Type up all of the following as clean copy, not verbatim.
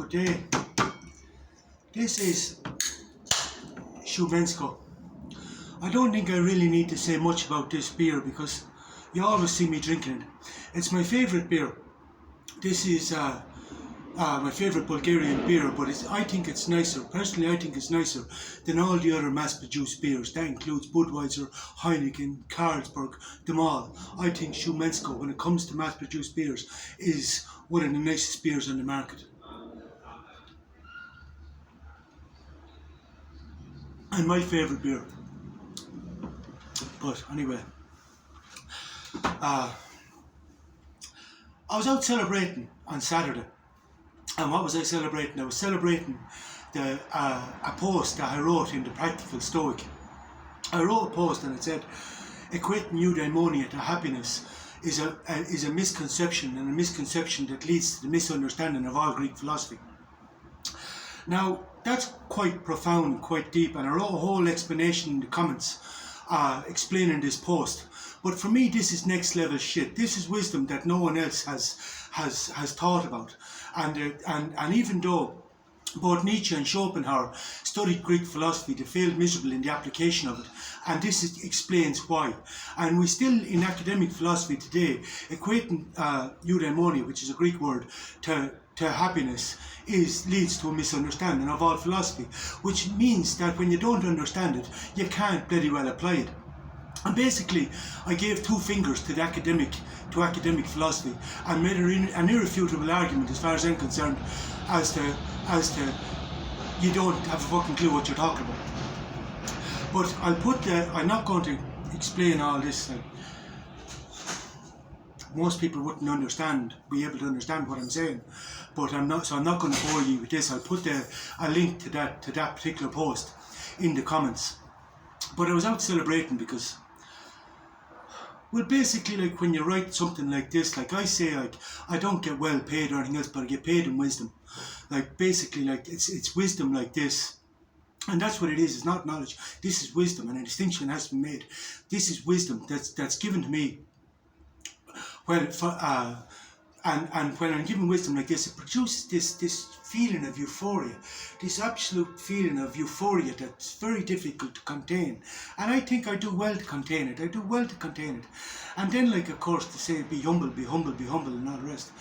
Good day. This is Shumensko. I don't think I really need to say much about this beer because you always see me drinking it. It's my favourite beer. This is my favourite Bulgarian beer, but I think it's nicer. Personally, I think it's nicer than all the other mass-produced beers. That includes Budweiser, Heineken, Carlsberg, them all. I think Shumensko, when it comes to mass-produced beers, is one of the nicest beers on the market. And my favourite beer. But anyway, I was out celebrating on Saturday. And what was I celebrating? I was celebrating a post that I wrote in the Practical Stoic. I wrote a post and it said, equating eudaimonia to happiness is a misconception, and a misconception that leads to the misunderstanding of all Greek philosophy. Now, that's quite profound, quite deep, and I wrote a whole explanation in the comments explaining this post. But for me, this is next level shit. This is wisdom that no one else has thought about. And even though both Nietzsche and Schopenhauer studied Greek philosophy, they failed miserably in the application of it. And this explains why. And we still, in academic philosophy today, equating eudaimonia, which is a Greek word, to happiness leads to a misunderstanding of all philosophy, which means that when you don't understand it, you can't bloody well apply it. And basically, I gave two fingers to academic philosophy and made an irrefutable argument, as far as I'm concerned, as to you don't have a fucking clue what you're talking about. But I'm not going to explain all this. Most people wouldn't be able to understand what I'm saying, but I'm not going to bore you with this. I'll put a link to that particular post in the comments. But I was out celebrating because, well, basically, like when you write something like this, like I say, like I don't get well paid or anything else, but I get paid in wisdom. Like basically, like it's wisdom like this. And that's what it is. It's not knowledge. This is wisdom, and a distinction has to be made. This is wisdom that's given to me. And when I'm given wisdom like this, it produces this feeling of euphoria, this absolute feeling of euphoria that's very difficult to contain. And I think I do well to contain it. And then, like, of course, to say, be humble, and all the rest.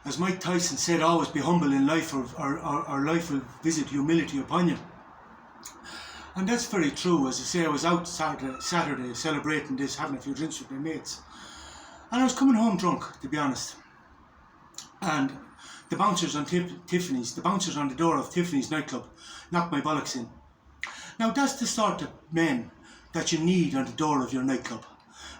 As Mike Tyson said, always be humble in life, or life will visit humility upon you. And that's very true. As I say, I was out Saturday celebrating this, having a few drinks with my mates. And I was coming home drunk, to be honest. And the bouncers on the bouncers on the door of Tiffany's nightclub knocked my bollocks in. Now that's the sort of men that you need on the door of your nightclub.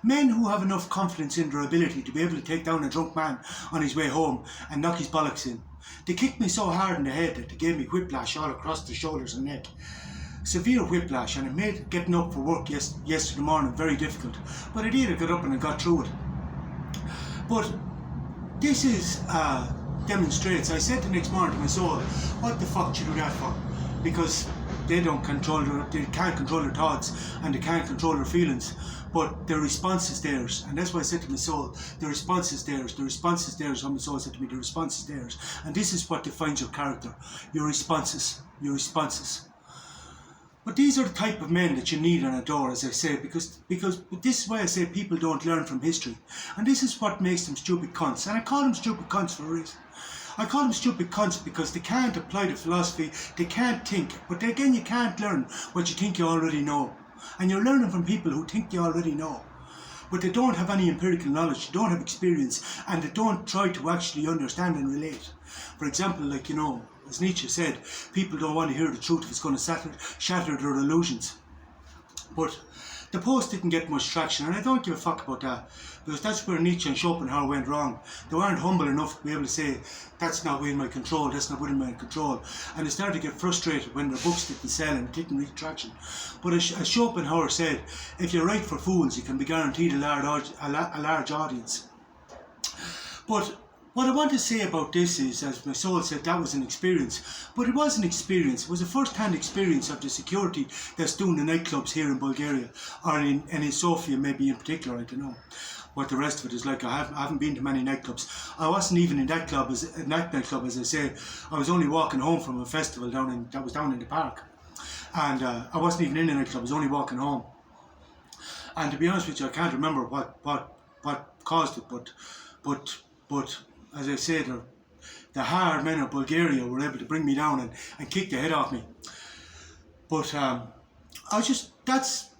Men who have enough confidence in their ability to be able to take down a drunk man on his way home and knock his bollocks in. They kicked me so hard in the head that they gave me whiplash all across the shoulders and neck. Severe whiplash, and it made getting up for work yesterday morning very difficult. But I did. I got up and I got through it. But this demonstrates. I said the next morning to my soul, what the fuck should you do that for? Because they can't control their thoughts and they can't control their feelings, but their response is theirs. And that's why I said to my soul, the response is theirs. The response is theirs. My soul said to me, the response is theirs. And this is what defines your character, your responses. But these are the type of men that you need on a door, as I say, because this is why I say people don't learn from history. And this is what makes them stupid cunts. And I call them stupid cunts for a reason. I call them stupid cunts because they can't apply the philosophy, they can't think. But again, you can't learn what you think you already know. And you're learning from people who think they already know. But they don't have any empirical knowledge, they don't have experience, and they don't try to actually understand and relate. For example, like, as Nietzsche said, people don't want to hear the truth if it's going to shatter their illusions. But the post didn't get much traction, and I don't give a fuck about that, because that's where Nietzsche and Schopenhauer went wrong. They weren't humble enough to be able to say, that's not within my control, And they started to get frustrated when their books didn't sell and didn't reach traction. But as Schopenhauer said, if you write for fools, you can be guaranteed a large audience. But what I want to say about this is, as my soul said, that was an experience. But it was an experience. It was a first-hand experience of the security that's doing the nightclubs here in Bulgaria, or in Sofia maybe in particular, I don't know. what the rest of it is like. I haven't been to many nightclubs. I wasn't even in that club, nightclub, as I say. I was only walking home from a festival that was down in the park. And I wasn't even in a nightclub, I was only walking home. And to be honest with you, I can't remember what caused it, but as I said, the hard men of Bulgaria were able to bring me down and kick the head off me. But that's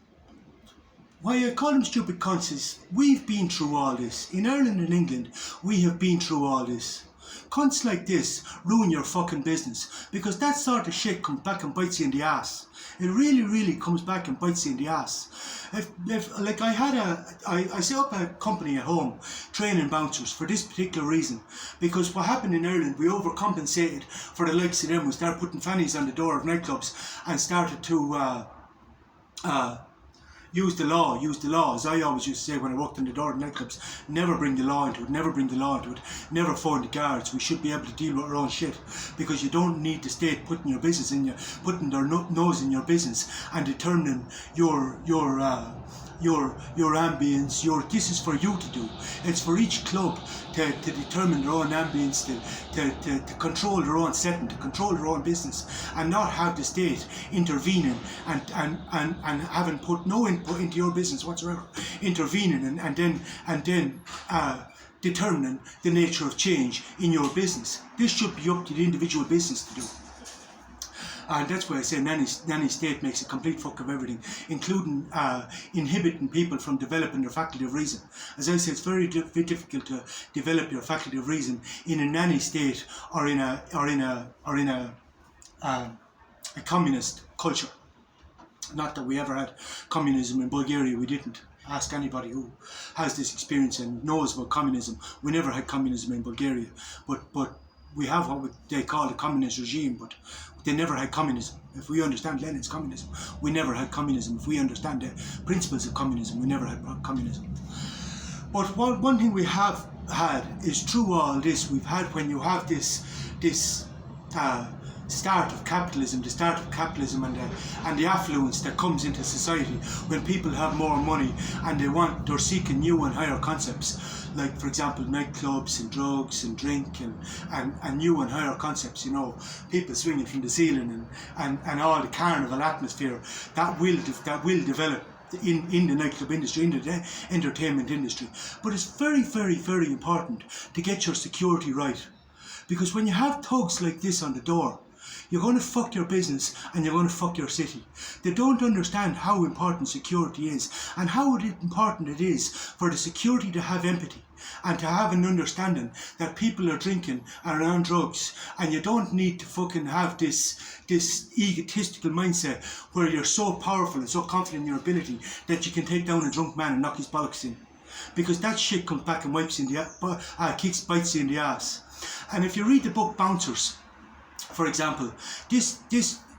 why I call them stupid cunts is we've been through all this. In Ireland and England, we have been through all this. Cunts like this ruin your fucking business, because that sort of shit comes back and bites you in the ass. It really, really comes back and bites you in the ass. Like I set up a company at home, training bouncers for this particular reason, because what happened in Ireland, we overcompensated for the likes of them. We started putting fannies on the door of nightclubs and started to use the law, as I always used to say when I walked in the door of nightclubs. Never bring the law into it, never phone the guards. We should be able to deal with our own shit, because you don't need the state putting their nose in your business and determining your ambience. This is for you to do. It's for each club to determine their own ambience, to control their own setting, to control their own business, and not have the state intervening and having put no input into your business whatsoever, intervening and then determining the nature of change in your business. This should be up to the individual business to do. And that's why I say nanny state makes a complete fuck of everything, including inhibiting people from developing their faculty of reason. As I say, it's very difficult to develop your faculty of reason in a nanny state or in a communist culture. Not that we ever had communism in Bulgaria, we didn't. Ask anybody who has this experience and knows about communism. We never had communism in Bulgaria, but we have what they call a communist regime, but they never had communism. If we understand Lenin's communism, we never had communism. If we understand the principles of communism, we never had communism. But one thing we have had is through all this, we've had, when you have this start of capitalism, and the affluence that comes into society when people have more money and they're seeking new and higher concepts, like for example nightclubs and drugs and drink and new and higher concepts, people swinging from the ceiling and all the carnival atmosphere that will develop in the nightclub industry, in the entertainment industry. But it's very, very, very important to get your security right, because when you have thugs like this on the door, you're going to fuck your business and you're going to fuck your city. They don't understand how important security is and how important it is for the security to have empathy and to have an understanding that people are drinking and are on drugs, and you don't need to fucking have this egotistical mindset where you're so powerful and so confident in your ability that you can take down a drunk man and knock his bollocks in, because that shit comes back and bites you in the ass. And if you read the book Bouncers, for example, this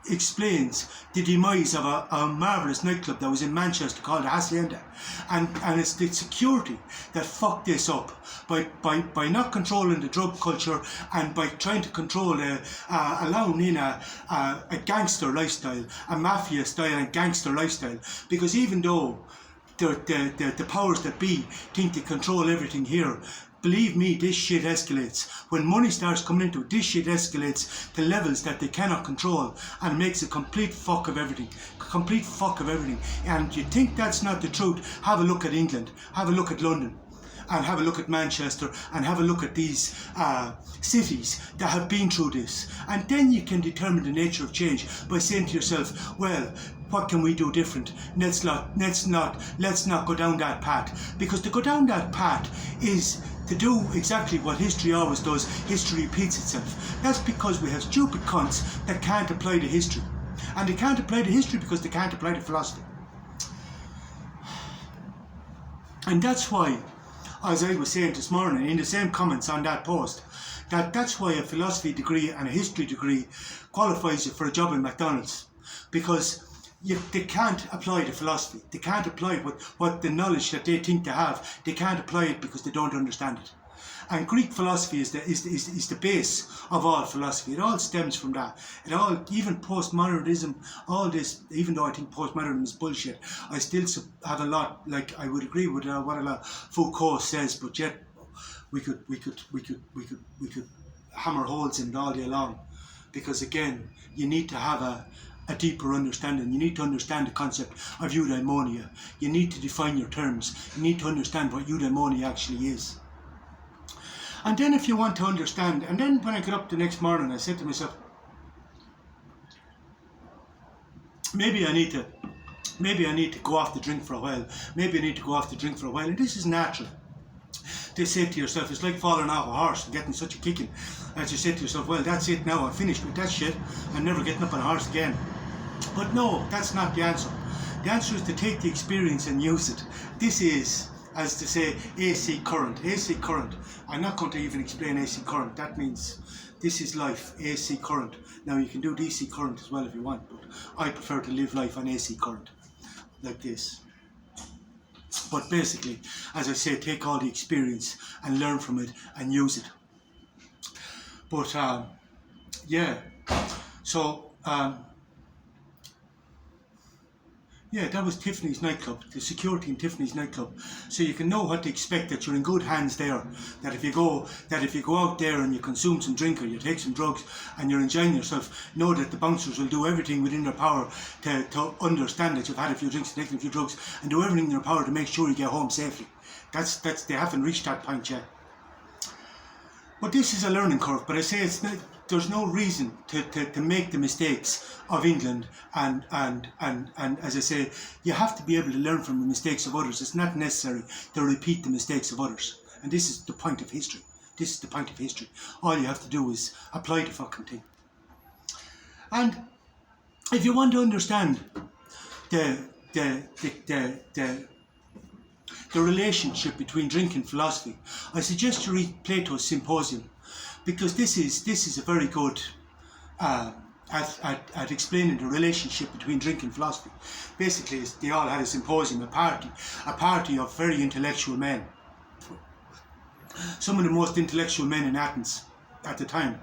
explains the demise of a marvellous nightclub that was in Manchester called the Hacienda, and it's the security that fucked this up by not controlling the drug culture and by trying to control allowing in a gangster lifestyle, a mafia style and gangster lifestyle, because even though the powers that be think they control everything here, believe me, this shit escalates. When money starts coming into it, this shit escalates to levels that they cannot control and makes a complete fuck of everything. And you think that's not the truth? Have a look at England, have a look at London, and have a look at Manchester, and have a look at these cities that have been through this. And then you can determine the nature of change by saying to yourself, well, what can we do different? Let's not go down that path. Because to go down that path is to do exactly what history always does. History repeats itself. That's because we have stupid cunts that can't apply the history. And they can't apply the history because they can't apply the philosophy. And that's why, as I was saying this morning in the same comments on that post, that's why a philosophy degree and a history degree qualifies you for a job in McDonald's. Because they can't apply the philosophy. They can't apply what the knowledge that they think they have. They can't apply it because they don't understand it. And Greek philosophy is the base of all philosophy. It all stems from that. It all, even postmodernism, all this, even though I think postmodernism is bullshit, I still have a lot, like I would agree with what a lot Foucault says, but yet we could hammer holes in it all day long. Because again, you need to have a deeper understanding. You need to understand the concept of eudaimonia. You need to define your terms. You need to understand what eudaimonia actually is. And then if you want to understand, and then when I got up the next morning, I said to myself, maybe I need to go off the drink for a while. Maybe I need to go off the drink for a while. And this is natural. They say to yourself, it's like falling off a horse and getting such a kicking. As you say to yourself, well, that's it now, I'm finished with that shit. I'm never getting up on a horse again. But no, that's not the answer. The answer is to take the experience and use it. This is, as to say, AC current. AC current. I'm not going to even explain AC current. That means this is life, AC current. Now you can do DC current as well if you want, but I prefer to live life on AC current, like this. But basically, as I say, take all the experience and learn from it and use it. But yeah, so yeah, that was Tiffany's nightclub, the security in Tiffany's nightclub. So you can know what to expect, that you're in good hands there. That if you go out there and you consume some drink or you take some drugs and you're enjoying yourself, know that the bouncers will do everything within their power to understand that you've had a few drinks, taken a few drugs, and do everything in their power to make sure you get home safely. That's they haven't reached that point yet. But this is a learning curve. But I say there's no reason to make the mistakes of England, and as I say, you have to be able to learn from the mistakes of others. It's not necessary to repeat the mistakes of others. And this is the point of history. This is the point of history. All you have to do is apply the fucking thing. And if you want to understand the relationship between drink and philosophy, I suggest you read Plato's Symposium, because this is a very good at explaining the relationship between drink and philosophy. Basically, they all had a symposium, a party of very intellectual men, some of the most intellectual men in Athens at the time.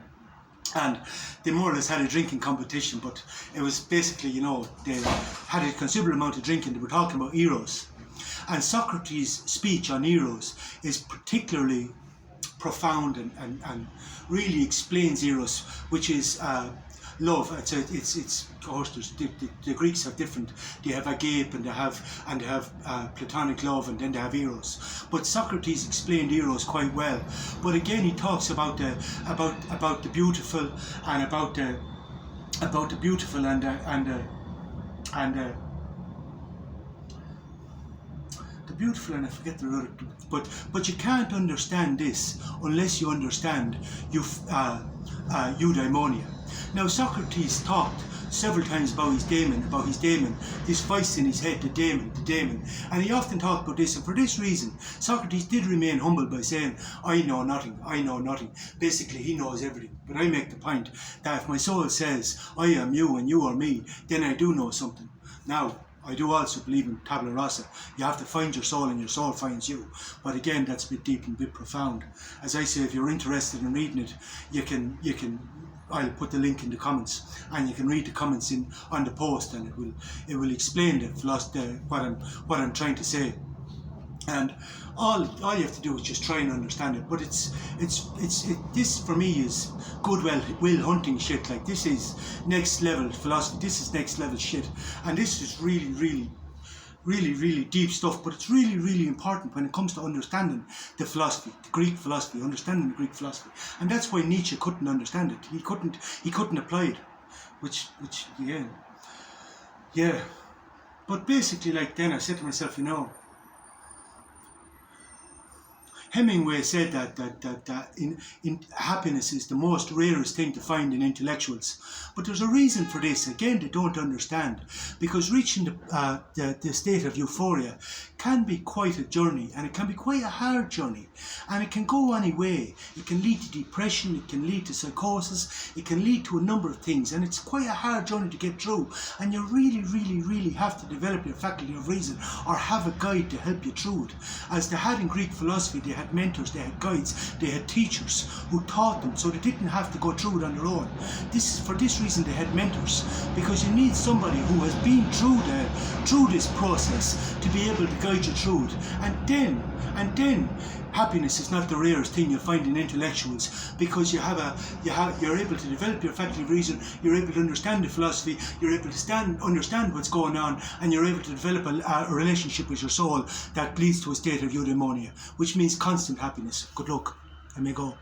And they more or less had a drinking competition, but it was basically, they had a considerable amount of drinking. They were talking about eros. And Socrates' speech on eros is particularly profound and really explains eros, which is love. It's of course the Greeks have different. They have agape and they have platonic love, and then they have eros. But Socrates explained eros quite well. But again, he talks about the beautiful and about the beautiful and the beautiful, and I forget the word. But you can't understand this unless you understand eudaimonia. Now, Socrates talked several times about his daemon, this voice in his head, the daemon, and he often talked about this. And for this reason, Socrates did remain humble by saying, I know nothing. Basically, he knows everything. But I make the point that if my soul says, I am you and you are me, then I do know something. Now, I do also believe in tabula rasa. You have to find your soul and your soul finds you. But again, that's a bit deep and a bit profound. As I say, if you're interested in reading it, you can I'll put the link in the comments, and you can read the comments on the post, and it will explain the philosophy, what I'm trying to say. And all you have to do is just try and understand it. But this for me is goodwill hunting shit. Like, this is next level philosophy. This is next level shit, and this is really deep stuff. But it's really important when it comes to understanding the philosophy, the Greek philosophy, understanding the Greek philosophy. And that's why Nietzsche couldn't understand it. He couldn't apply it, which yeah. But basically, like, then I said to myself, Hemingway said that in happiness is the most rarest thing to find in intellectuals. But there's a reason for this. Again, they don't understand. Because reaching the state of euphoria can be quite a journey, and it can be quite a hard journey. And it can go any way. It can lead to depression, it can lead to psychosis, it can lead to a number of things. And it's quite a hard journey to get through. And you really have to develop your faculty of reason, or have a guide to help you through it. As they had in Greek philosophy, they had mentors, they had guides, they had teachers who taught them, so they didn't have to go through it on their own. For this reason they had mentors, because you need somebody who has been through this process to be able to guide you through it. And then happiness is not the rarest thing you'll find in intellectuals, because you're able to develop your faculty of reason, you're able to understand the philosophy, you're able to understand what's going on, and you're able to develop a relationship with your soul that leads to a state of eudaimonia, which means constant happiness. Good luck. I may go.